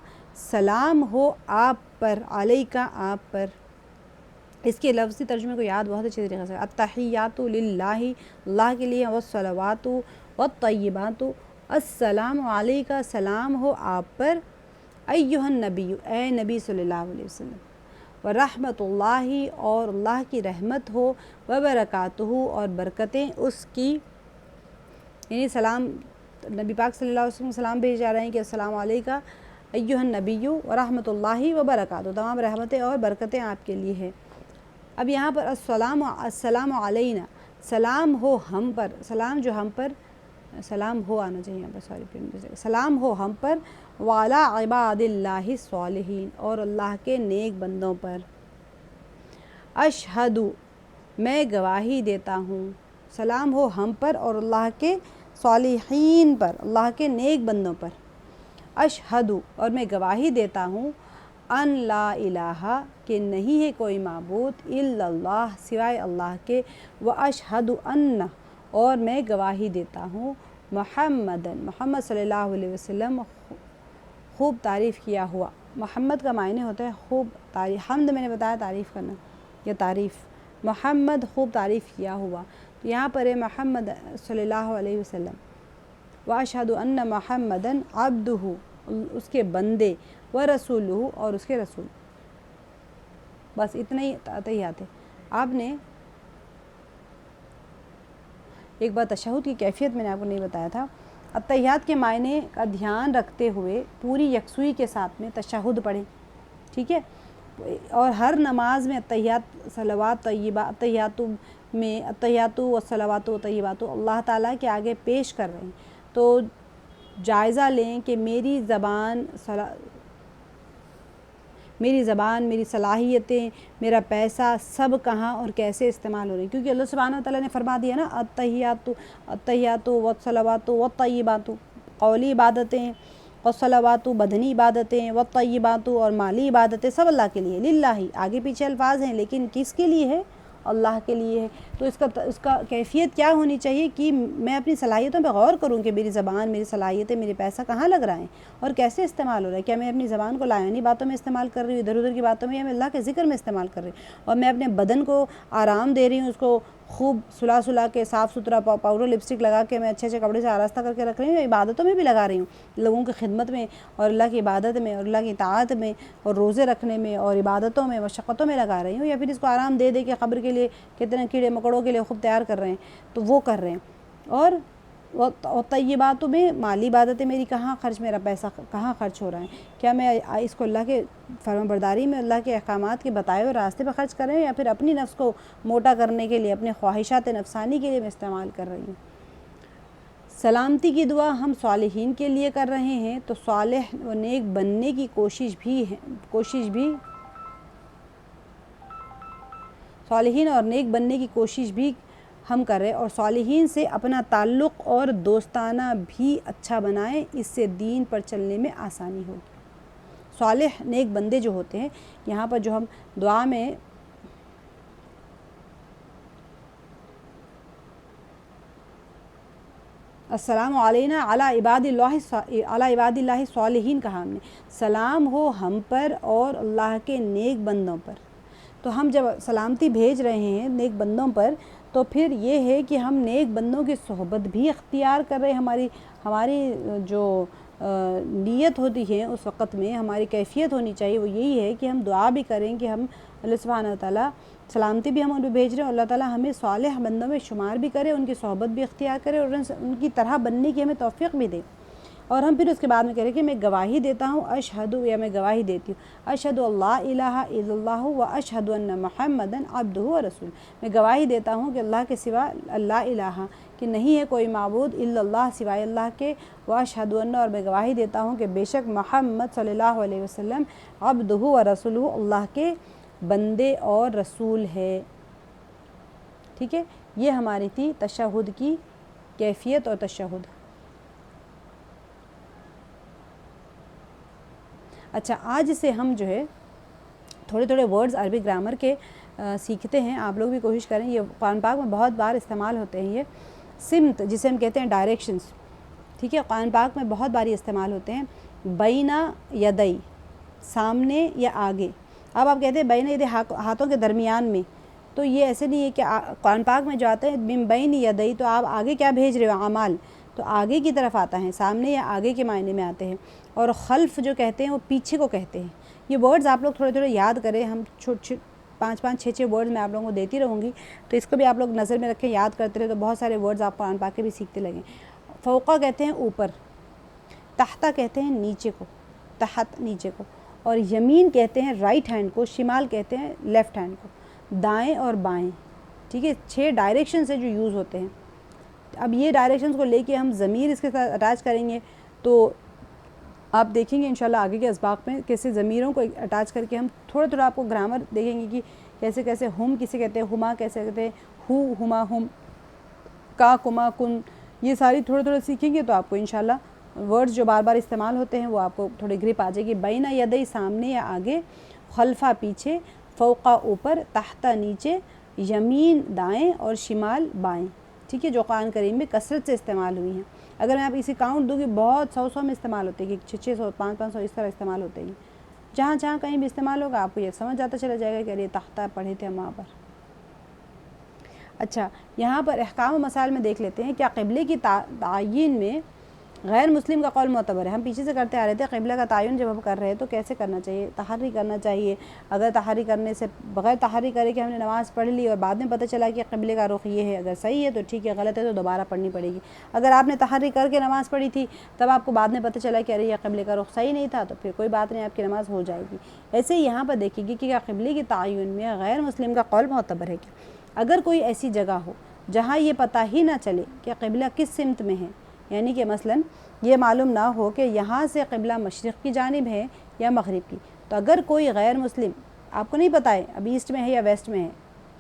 سلام ہو آپ پر، علیکہ آپ پر، اس کے لفظی ترجمے کو یاد بہت اچھے طریقے سے، التحیات للہ اللہ کے لیے، والصلوات والطیبات، السلام علیکہ سلام ہو آپ پر، ایھا النبی اے نبی صلی اللہ علیہ وسلم، ورحمۃ اللہ اور اللہ کی رحمت ہو، وبرکاتہ اور برکتیں اس کی، یعنی سلام نبی پاک صلی اللہ علیہ وسلم سلام بھیج جا رہے ہیں کہ السلام علیکہ ایھا النبی ورحمۃ اللہ وبرکاتہ، تمام رحمتیں اور برکتیں آپ کے لیے ہے۔ اب یہاں پر السلام علینا، سلام ہو ہم پر، سلام جو ہم پر، سلام ہو آنا چاہیے یہاں پر، سوری، سلام ہو ہم پر، وعلی عباد اللہ الصالحین اور اللہ کے نیک بندوں پر، اشہد میں گواہی دیتا ہوں، سلام ہو ہم پر اور اللہ کے صالحین پر، اللہ کے نیک بندوں پر، اشہد اور میں گواہی دیتا ہوں، ان لا الہ کہ نہیں ہے کوئی معبود الا اللہ سوائے اللہ کے، واشہد ان اور میں گواہی دیتا ہوں، محمد صلی اللہ علیہ وسلم خوب تعریف کیا ہوا، محمد کا معنی ہوتا ہے خوب تعریف، حمد میں نے بتایا تعریف کرنا یا تعریف، محمد خوب تعریف کیا ہوا، تو یہاں پر ہے محمد صلی اللہ علیہ وسلم، واشہد ان محمدً عبدہ اس کے بندے، ورسولہ اور اس کے رسول، بس اتنا ہی تحیات ہے۔ آپ نے ایک بار تشہد کی کیفیت میں نے آپ کو نہیں بتایا تھا، التحیات کے معنی کا دھیان رکھتے ہوئے پوری یکسوئی کے ساتھ میں تشہد پڑھیں، ٹھیک ہے، اور ہر نماز میں التحیات، صلوات طیبہ، التحیات میں التحیات والصلوات والطیبات اللہ تعالیٰ کے آگے پیش کر رہے ہیں، تو جائزہ لیں کہ میری زبان، میری صلاحیتیں، میرا پیسہ سب کہاں اور کیسے استعمال ہو رہے ہیں، کیونکہ اللہ سبحانہ وتعالیٰ نے فرما دیا نا، التحیات والصلوات والطیبات، قولی عبادتیں، والصلوات بدنی عبادتیں، والطیبات اور مالی عبادتیں سب اللہ کے لیے، للہ، آگے پیچھے الفاظ ہیں لیکن کس کے لیے ہے، اللہ کے لیے ہے، تو اس کا کیفیت کیا ہونی چاہیے کہ میں اپنی صلاحیتوں پہ غور کروں کہ میری زبان، میری صلاحیتیں، میرے پیسہ کہاں لگ رہا ہے اور کیسے استعمال ہو رہا ہے، کیا میں اپنی زبان کو لائانی باتوں میں استعمال کر رہی ہوں، ادھر ادھر کی باتوں میں، یا میں اللہ کے ذکر میں استعمال کر رہی ہوں، اور میں اپنے بدن کو آرام دے رہی ہوں، اس کو خوب سلا کے صاف ستھرا پاؤڈر لپسٹک لگا کے میں اچھے کپڑے سے آراستہ کر کے رکھ رہی ہوں، عبادتوں میں بھی لگا رہی ہوں، لوگوں کی خدمت میں اور اللہ کی عبادت میں اور اللہ کی اطاعت میں اور روزے رکھنے میں اور عبادتوں میں مشقتوں میں لگا رہی ہوں، یا پھر اس کو آرام دے کے قبر کے لیے کتنے کیڑے مکوڑوں کے لیے خوب تیار کر رہے ہیں، تو وہ کر رہے ہیں، اور طیباتوں میں مالی عبادتیں میری کہاں خرچ، میرا پیسہ کہاں خرچ ہو رہا ہے، کیا میں اس کو اللہ کے فرمانبرداری میں، اللہ کے احکامات کے بتائے ہوئے راستے پہ خرچ کر رہے ہیں، یا پھر اپنی نفس کو موٹا کرنے کے لیے، اپنے خواہشات نفسانی کے لیے میں استعمال کر رہی ہوں۔ سلامتی کی دعا ہم صالحین کے لیے کر رہے ہیں، تو صالح و نیک بننے کی کوشش بھی صالحین اور نیک بننے کی کوشش بھی ہم کر رہے ہیں، اور صالحین سے اپنا تعلق اور دوستانہ بھی اچھا بنائیں، اس سے دین پر چلنے میں آسانی ہوگی۔ صالح نیک بندے جو ہوتے ہیں، یہاں پر جو ہم دعا میں السلام علینا علی عباد اللہ صالحین کہا ہم نے، سلام ہو ہم پر اور اللہ کے نیک بندوں پر۔ تو ہم جب سلامتی بھیج رہے ہیں نیک بندوں پر، تو پھر یہ ہے کہ ہم نیک بندوں کی صحبت بھی اختیار کر رہے ہیں۔ ہماری جو نیت ہوتی ہے اس وقت میں، ہماری کیفیت ہونی چاہیے وہ یہی ہے کہ ہم دعا بھی کریں کہ ہم اللہ سبحانہ وتعالیٰ سلامتی بھی ہم ان پہ بھیج رہے ہیں، اللہ تعالیٰ ہمیں صالح بندوں میں شمار بھی کرے، ان کی صحبت بھی اختیار کرے، اور ان کی طرح بننے کی ہمیں توفیق بھی دے۔ اور ہم پھر اس کے بعد میں کہہ رہے ہیں کہ میں گواہی دیتا ہوں، اشہد، یا میں گواہی دیتی ہوں، اشہد اللہ الہ الا اللہ و اشہد ان محمدً عبدہ و رسول، میں گواہی دیتا ہوں کہ اللہ کے سوا اللہ الہ، کہ نہیں ہے کوئی معبود الا اللہ، سوائے اللہ کے، و اشہد ان، اور میں گواہی دیتا ہوں کہ بے شک محمد صلی اللہ علیہ وسلم عبدہ و رسولہ، اللہ کے بندے اور رسول ہے۔ ٹھیک ہے، یہ ہماری تھی تشہد کی کیفیت اور تشہد۔ اچھا، آج سے ہم جو ہے تھوڑے ورڈز عربی گرامر کے سیکھتے ہیں، آپ لوگ بھی کوشش کریں، یہ قرآن پاک میں بہت بار استعمال ہوتے ہیں۔ یہ سمت جسے ہم کہتے ہیں ڈائریکشنز، ٹھیک ہے، قرآن پاک میں بہت باری استعمال ہوتے ہیں۔ بینا یدئی، سامنے یا آگے۔ اب آپ کہتے ہیں بینا یدئی، ہاتھوں کے درمیان میں، تو یہ ایسے نہیں ہے کہ قرآن پاک میں جو آتے ہیں من بین یدئی، تو آپ آگے کیا بھیج رہے ہو، اعمال، تو آگے کی طرف آتا ہے، سامنے یا آگے کے معنی میں آتے ہیں۔ اور خلف جو کہتے ہیں وہ پیچھے کو کہتے ہیں۔ یہ ورڈز آپ لوگ تھوڑے یاد کریں، ہم 5-6 ورڈز میں آپ لوگوں کو دیتی رہوں گی، تو اس کو بھی آپ لوگ نظر میں رکھیں، یاد کرتے رہے، تو بہت سارے ورڈز آپ قرآن پاک کے بھی سیکھتے لگیں۔ فوقہ کہتے ہیں اوپر، تحتہ کہتے ہیں نیچے کو، تحت نیچے کو، اور یمین کہتے ہیں رائٹ ہینڈ کو، شمال کہتے ہیں لیفٹ ہینڈ کو، دائیں اور بائیں۔ ٹھیک ہے، 6 ڈائریکشن سے جو یوز ہوتے ہیں۔ اب یہ ڈائریکشنز کو لے کے ہم ضمیر اس کے ساتھ اٹیچ کریں گے، تو آپ دیکھیں گے انشاءاللہ آگے کے اسباق میں کیسے ضمیروں کو اٹیچ کر کے ہم تھوڑا آپ کو گرامر دیکھیں گے کہ کیسے ہم کسے کہتے ہیں، ہما کیسے کہتے ہیں، ہو ہما ہم، کا کما کن، یہ ساری تھوڑا سیکھیں گے تو آپ کو انشاءاللہ ورڈز جو بار استعمال ہوتے ہیں وہ آپ کو تھوڑی گرپ آ جائے گی۔ بینا یدئی، سامنے یا آگے، خلفہ پیچھے، فوقہ اوپر، تحتہ نیچے، یمین دائیں اور شمال بائیں۔ ٹھیک ہے، جو قرآن کریم میں کثرت سے استعمال ہوئی ہیں۔ اگر میں آپ اسی کاؤنٹ دوں گی، بہت 100 میں استعمال ہوتے ہیں، کہ 600 500 اس طرح استعمال ہوتے ہیں۔ جہاں کہیں بھی استعمال ہوگا آپ کو یہ سمجھ آتا چلا جائے گا کہ یہ تختہ پڑھے تھے ہم وہاں پر۔ اچھا، یہاں پر احکام و مسائل میں دیکھ لیتے ہیں، کیا قبلے کی تعین میں غیر مسلم کا قول معتبر ہے؟ ہم پیچھے سے کرتے آ رہے تھے، قبلہ کا تعین جب ہم کر رہے ہیں تو کیسے کرنا چاہیے؟ تحری کرنا چاہیے؟ اگر تحری کرنے سے بغیر تحری کرے کہ ہم نے نماز پڑھ لی اور بعد میں پتہ چلا کہ قبلے کا رخ یہ ہے، اگر صحیح ہے تو ٹھیک ہے، غلط ہے تو دوبارہ پڑھنی پڑے گی۔ اگر آپ نے تحری کر کے نماز پڑھی تھی، تب آپ کو بعد میں پتہ چلا کہ ارے یہ قبلے کا رخ صحیح نہیں تھا، تو پھر کوئی بات نہیں، آپ کی نماز ہو جائے گی۔ ایسے ہی یہاں پر دیکھیے گی کہ کیا قبلے کی تعین میں غیر مسلم کا قول معتبر ہے کیا؟ اگر کوئی ایسی جگہ ہو جہاں یہ پتہ ہی نہ چلے کہ قبلہ کس سمت میں ہے، یعنی کہ مثلاً یہ معلوم نہ ہو کہ یہاں سے قبلہ مشرق کی جانب ہے یا مغرب کی، تو اگر کوئی غیر مسلم آپ کو نہیں پتہ ہے اب ایسٹ میں ہے یا ویسٹ میں ہے،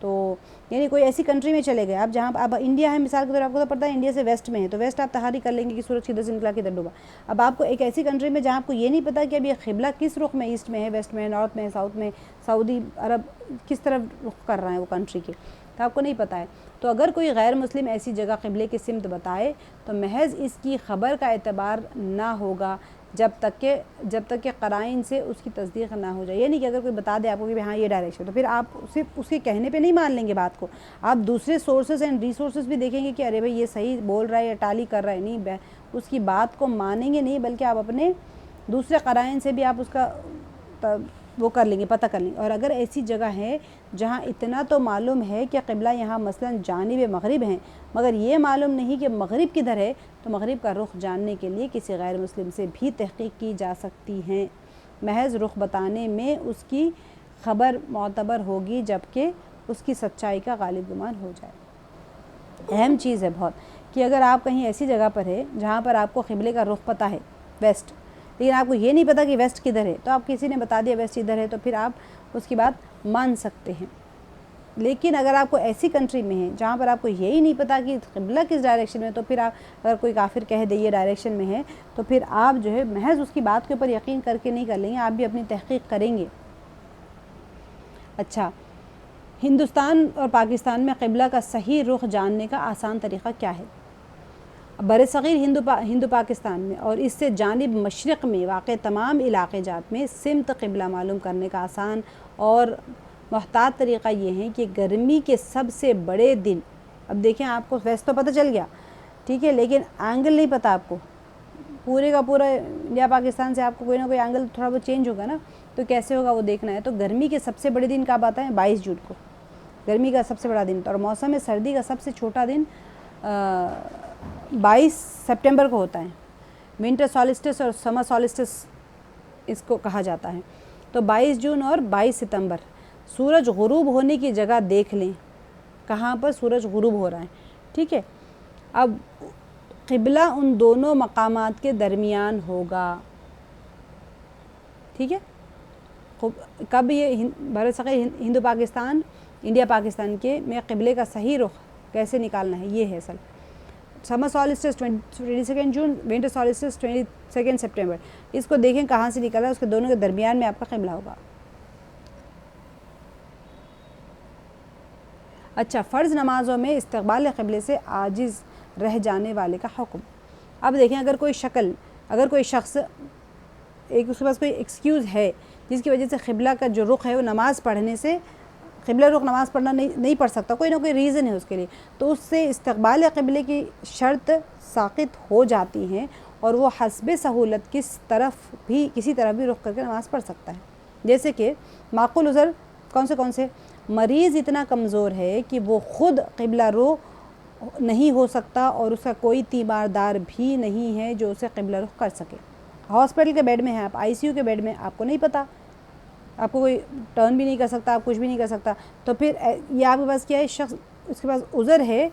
تو یعنی کوئی ایسی کنٹری میں چلے گئے آپ جہاں اب انڈیا ہے مثال کے طور، آپ کو تو پتہ ہے انڈیا سے ویسٹ میں ہے، تو ویسٹ آپ تحری کر لیں گے کہ سورج کدھر سے نکلا کدھر ڈوبا۔ اب آپ کو ایک ایسی کنٹری میں جہاں آپ کو یہ نہیں پتہ کہ اب یہ قبلہ کس رخ میں، ایسٹ میں ہے، ویسٹ میں ہے، نارتھ میں ہے، ساؤتھ میں، سعودی عرب کس طرف رخ کر رہا ہے وہ کنٹری کے، تو آپ کو نہیں پتہ ہے، تو اگر کوئی غیر مسلم ایسی جگہ قبلے کی سمت بتائے تو محض اس کی خبر کا اعتبار نہ ہوگا جب تک کہ قرائن سے اس کی تصدیق نہ ہو جائے۔ یعنی کہ اگر کوئی بتا دے آپ کو کہ ہاں یہ ڈائریکشن، تو پھر آپ صرف اس کے کہنے پہ نہیں مان لیں گے بات کو، آپ دوسرے سورسز اینڈ ریسورسز بھی دیکھیں گے کہ ارے بھائی یہ صحیح بول رہا ہے یا ٹالی کر رہا ہے، نہیں، اس کی بات کو مانیں گے نہیں، بلکہ آپ اپنے دوسرے قرائن سے بھی آپ اس کا وہ کر لیں گے، پتہ کر لیں گے۔ اور اگر ایسی جگہ ہے جہاں اتنا تو معلوم ہے کہ قبلہ یہاں مثلاً جانب مغرب ہیں، مگر یہ معلوم نہیں کہ مغرب کدھر ہے، تو مغرب کا رخ جاننے کے لیے کسی غیر مسلم سے بھی تحقیق کی جا سکتی ہے۔ محض رخ بتانے میں اس کی خبر معتبر ہوگی جبکہ اس کی سچائی کا غالب گمان ہو جائے۔ اہم چیز ہے بہت، کہ اگر آپ کہیں ایسی جگہ پر ہے جہاں پر آپ کو قبلے کا رخ پتہ ہے ویسٹ، لیکن آپ کو یہ نہیں پتہ کہ ویسٹ کدھر ہے، تو آپ کسی نے بتا دیا ویسٹ ادھر ہے تو پھر آپ اس کی بات مان سکتے ہیں۔ لیکن اگر آپ کو ایسی کنٹری میں ہے جہاں پر آپ کو یہی نہیں پتہ کہ قبلہ کس ڈائریکشن میں، تو پھر آپ اگر کوئی کافر کہہ دے یہ ڈائریکشن میں ہے تو پھر آپ جو ہے محض اس کی بات کے اوپر یقین کر کے نہیں کر لیں گے، آپ بھی اپنی تحقیق کریں گے۔ اچھا، ہندوستان اور پاکستان میں قبلہ کا صحیح رخ جاننے کا آسان طریقہ کیا ہے؟ برصغیر ہندو پاکستان میں اور اس سے جانب مشرق میں واقع تمام علاقے جات میں سمت قبلہ معلوم کرنے کا آسان اور محتاط طریقہ یہ ہے کہ گرمی کے سب سے بڑے دن، اب دیکھیں آپ کو ویسٹ تو پتہ چل گیا، ٹھیک ہے، لیکن اینگل نہیں پتہ آپ کو، پورے کا پورا انڈیا پاکستان سے آپ کو کوئی نہ کوئی اینگل تھوڑا بہت چینج ہوگا نا، تو کیسے ہوگا وہ دیکھنا ہے۔ تو گرمی کے سب سے بڑے دن کب آتا ہے؟ 22 جون کو گرمی کا سب سے بڑا دن، اور موسم سردی کا سب سے چھوٹا دن 22 سپٹمبر کو ہوتا ہے۔ ونٹر سولسٹس اور سمر سولسٹس اس کو کہا جاتا ہے۔ تو 22 جون اور 22 ستمبر سورج غروب ہونے کی جگہ دیکھ لیں کہاں پر سورج غروب ہو رہا ہے، ٹھیک ہے۔ اب قبلہ ان دونوں مقامات کے درمیان ہوگا، ٹھیک ہے۔ کب یہ برصغیر ہندو پاکستان انڈیا پاکستان کے میں قبلے کا صحیح رخ کیسے نکالنا ہے، یہ ہے اصل۔ سمر سولسٹس 22 جون، ونٹر سولسٹس 22 سپٹمبر، اس کو دیکھیں کہاں سے نکل رہا ہے، اس کے دونوں کے درمیان میں آپ کا قبلہ ہوگا۔ اچھا، فرض نمازوں میں استقبال قبلے سے عاجز رہ جانے والے کا حکم۔ اب دیکھیں اگر کوئی شخص ایک اس کے پاس کوئی ایکسکیوز ہے جس کی وجہ سے قبلہ کا جو رخ ہے وہ نماز پڑھنے سے قبلہ رخ نماز پڑھنا نہیں پڑھ سکتا، کوئی نہ کوئی ریزن ہے اس کے لیے، تو اس سے استقبال قبلے کی شرط ساقط ہو جاتی ہیں اور وہ حسب سہولت کسی طرف بھی رخ کر کے نماز پڑھ سکتا ہے۔ جیسے کہ معقول عذر کون سے مریض اتنا کمزور ہے کہ وہ خود قبلہ رخ نہیں ہو سکتا اور اس کا کوئی تیماردار بھی نہیں ہے جو اسے قبلہ رخ کر سکے، ہاسپٹل کے بیڈ میں ہیں آپ، ICU کے بیڈ میں، آپ کو نہیں پتہ، آپ کو کوئی ٹرن بھی نہیں کر سکتا، آپ کچھ بھی نہیں کر سکتا، تو پھر یہ آپ کے پاس کیا ہے، شخص اس کے پاس عذر ہے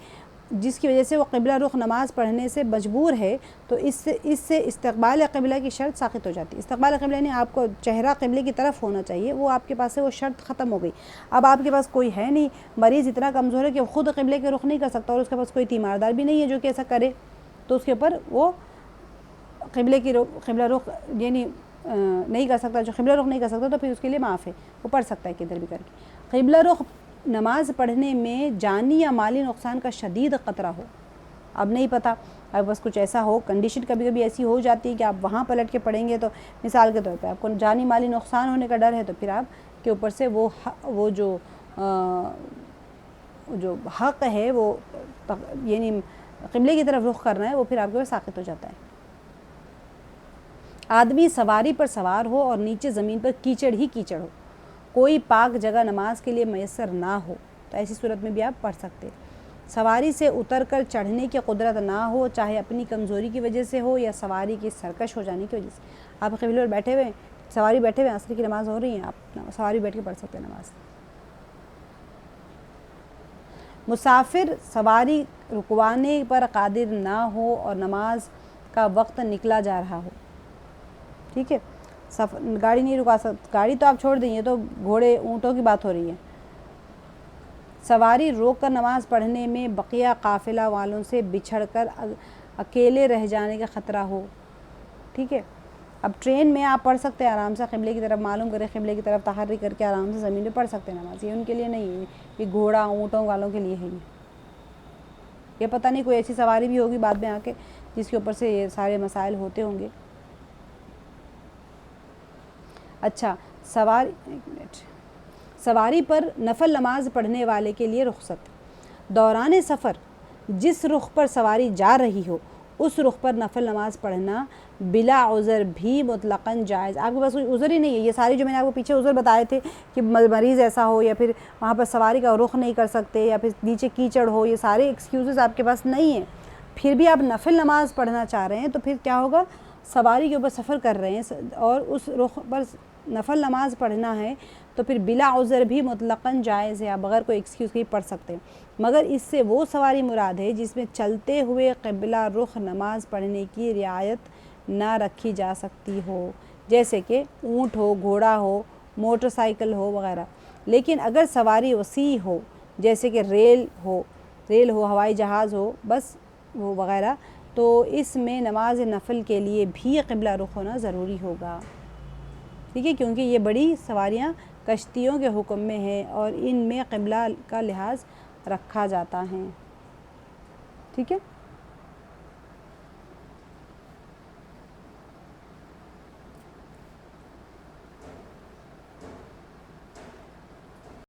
جس کی وجہ سے وہ قبلہ رخ نماز پڑھنے سے مجبور ہے، تو اس سے استقبال قبلہ کی شرط ساقط ہو جاتی ہے۔ استقبال قبلہ یعنی آپ کو چہرہ قبلے کی طرف ہونا چاہیے، وہ آپ کے پاس سے وہ شرط ختم ہو گئی۔ اب آپ کے پاس کوئی ہے نہیں، مریض اتنا کمزور ہے کہ وہ خود قبلے کے رخ نہیں کر سکتا اور اس کے پاس کوئی تیماردار بھی نہیں ہے جو کہ ایسا کرے، تو اس کے اوپر وہ قبلہ رخ یعنی نہیں کر سکتا، جو قبلہ رخ نہیں کر سکتا تو پھر اس کے لیے معاف ہے، وہ پڑھ سکتا ہے کدھر بھی کر کے۔ قبلہ رخ نماز پڑھنے میں جانی یا مالی نقصان کا شدید خطرہ ہو، اب نہیں پتہ، اب بس کچھ ایسا ہو، کنڈیشن کبھی ایسی ہو جاتی ہے کہ آپ وہاں پلٹ کے پڑھیں گے تو مثال کے طور پہ آپ کو جانی مالی نقصان ہونے کا ڈر ہے، تو پھر آپ کے اوپر سے وہ جو حق ہے وہ یعنی قبلے کی طرف رخ کرنا ہے، وہ پھر آپ کے اوپر ساقط ہو جاتا ہے۔ آدمی سواری پر سوار ہو اور نیچے زمین پر کیچڑ ہی کیچڑ ہو، کوئی پاک جگہ نماز کے لیے میسر نہ ہو، تو ایسی صورت میں بھی آپ پڑھ سکتے۔ سواری سے اتر کر چڑھنے کی قدرت نہ ہو، چاہے اپنی کمزوری کی وجہ سے ہو یا سواری کی سرکش ہو جانے کی وجہ سے، آپ قبلے پر بیٹھے ہوئے، سواری بیٹھے ہوئے، عصر کی نماز ہو رہی ہے، آپ سواری بیٹھ کے پڑھ سکتے ہیں نماز۔ مسافر سواری رکوانے پر قادر نہ ہو اور نماز کا وقت نکلا جا رہا ہو، ٹھیک ہے، گاڑی نہیں رکا سکتا، گاڑی تو آپ چھوڑ دیں، یہ تو گھوڑے اونٹوں کی بات ہو رہی ہے۔ سواری روک کر نماز پڑھنے میں بقیہ قافلہ والوں سے بچھڑ کر اکیلے رہ جانے کا خطرہ ہو، ٹھیک ہے۔ اب ٹرین میں آپ پڑھ سکتے ہیں آرام سے، قبلے کی طرف معلوم کریں، قبلے کی طرف تحری کر کے آرام سے زمین پہ پڑھ سکتے ہیں نماز، یہ ان کے لیے نہیں ہے، یہ گھوڑا اونٹوں والوں کے لیے ہے۔ یہ پتہ نہیں کوئی ایسی سواری بھی ہوگی بعد میں آ کے جس کے اوپر سے یہ سارے مسائل ہوتے ہوں گے۔ اچھا، سواری پر نفل نماز پڑھنے والے کے لیے رخصت۔ دوران سفر جس رخ پر سواری جا رہی ہو اس رخ پر نفل نماز پڑھنا بلا عذر بھی مطلقاً جائز۔ آپ کے پاس کوئی عذر ہی نہیں ہے، یہ ساری جو میں نے آپ کو پیچھے عذر بتائے تھے کہ مریض ایسا ہو یا پھر وہاں پر سواری کا رخ نہیں کر سکتے یا پھر نیچے کیچڑ ہو، یہ سارے ایکسکیوزز آپ کے پاس نہیں ہیں، پھر بھی آپ نفل نماز پڑھنا چاہ رہے ہیں، تو پھر کیا ہوگا، سواری کے اوپر سفر کر رہے ہیں اور اس رخ پر نفل نماز پڑھنا ہے تو پھر بلا عذر بھی مطلقاً جائز ہے، آپ بغیر کوئی ایکسکیوز کے پڑھ سکتے ہیں، مگر اس سے وہ سواری مراد ہے جس میں چلتے ہوئے قبلہ رخ نماز پڑھنے کی رعایت نہ رکھی جا سکتی ہو، جیسے کہ اونٹ ہو، گھوڑا ہو، موٹر سائیکل ہو وغیرہ۔ لیکن اگر سواری وسیع ہو جیسے کہ ریل ہو، ہوائی جہاز ہو، بس وہ وغیرہ، تو اس میں نماز نفل کے لیے بھی قبلہ رخ ہونا ضروری ہوگا، ٹھیک ہے، کیونکہ یہ بڑی سواریاں کشتیوں کے حکم میں ہیں اور ان میں قبلہ کا لحاظ رکھا جاتا ہے، ٹھیک ہے۔